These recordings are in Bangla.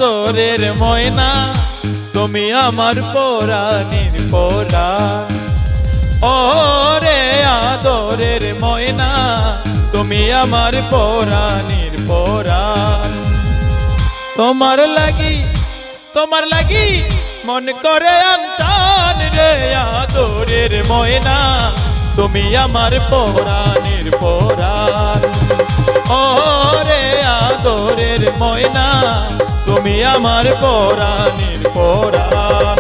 আদরের ময়না তুমি আমার পরাণের পরাণ। ও রে আদরের ময়না তুমি আমার পরাণের পরাণ। তোমার লাগি মন করে আনচান রে আদরের ময়না তুমি আমার পরাণের পরাণ। ও রে আদরের ময়না তুমি আমার পরাণের পরাণ।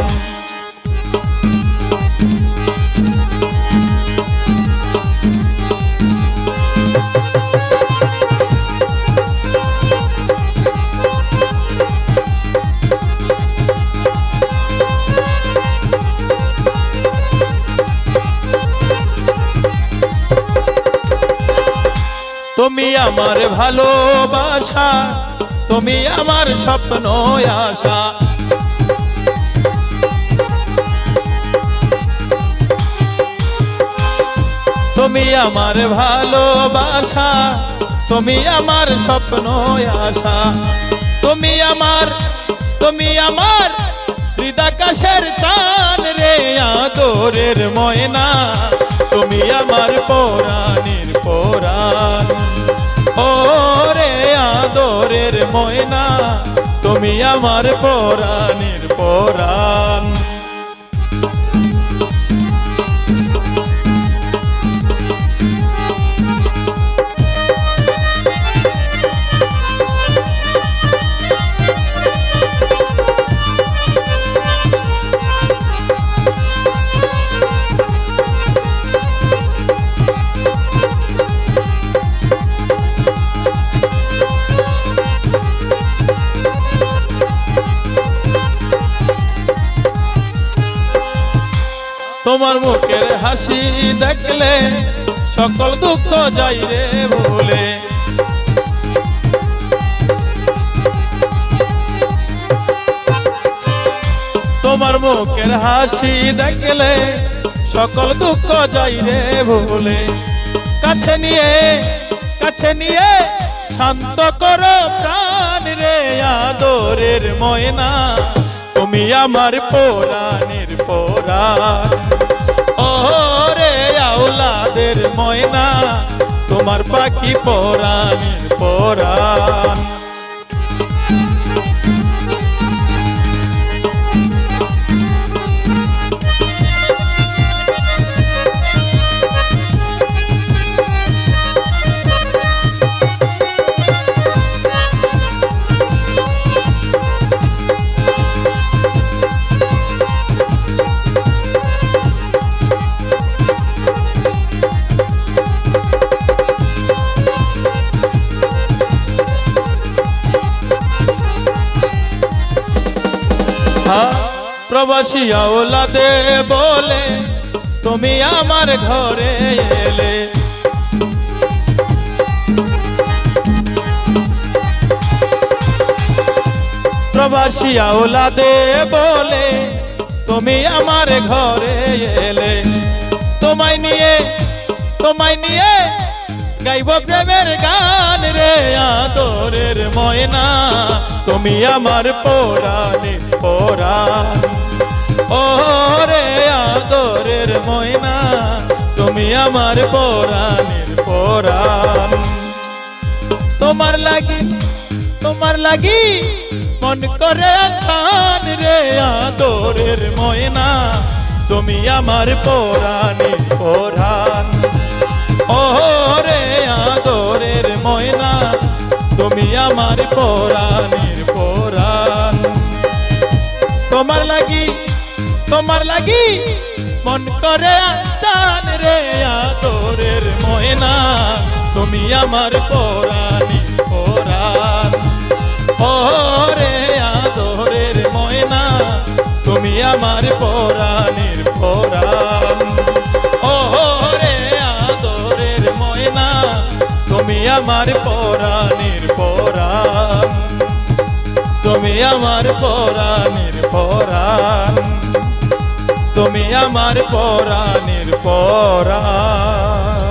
তুমি আমার ভালোবাসা তুমি আমার স্বপ্ন আশা। তুমি আমার ভালোবাসা তুমি আমার স্বপ্ন আশা। তুমি আমার হৃদাকাশের চান রে আদরের ময়না তুমি আমার পরাণের পরাণ। ও রে আদরের ময়না তুমি আমার পরাণের পরাণ। তোমার মুখের হাসি দেখলে সকল দুঃখ যাই রে ভুলে। তোমার মুখের হাসি দেখলে সকল দুঃখ যাই রে ভুলে। কাছে নিয়ে শান্ত করো প্রাণ রে আদরের ময়না তুমি আমার পরাণের পরাণ। ও রে আওলাদের ময়না তোমার পাখি পরাণের পরাণ। প্রবাসী আওলাদে বলে তুমি আমার ঘরে এলে। প্রবাসী আওলাদে বলে তুমি আমার ঘরে এলে। তোমায় নিয়ে গাইব প্রেমের গান রে আদরের ময়না তুমি আমার পরাণের পরাণ। ও রে আদরের ময়না তুমি আমার পরাণের পরাণ। তোমার লাগি মন করে আনচান রে আদরের ময়না তুমি আমার পরাণের পরাণ। ও রে আদরের ময়না তুমি আমার পরাণের পরাণ। তোমার লাগি মন করে আনচান রে আদরের ময়না তুমি আমার পরাণের পরাণ। ও রে আদরের ময়না তুমি আমার পরাণের পরাণ। ও রে আদরের ময়না তুমি আমার পরাণের পরাণ। তুমি আমার পরাণের পরাণ। তুমি আমার পরাণের পরাণ।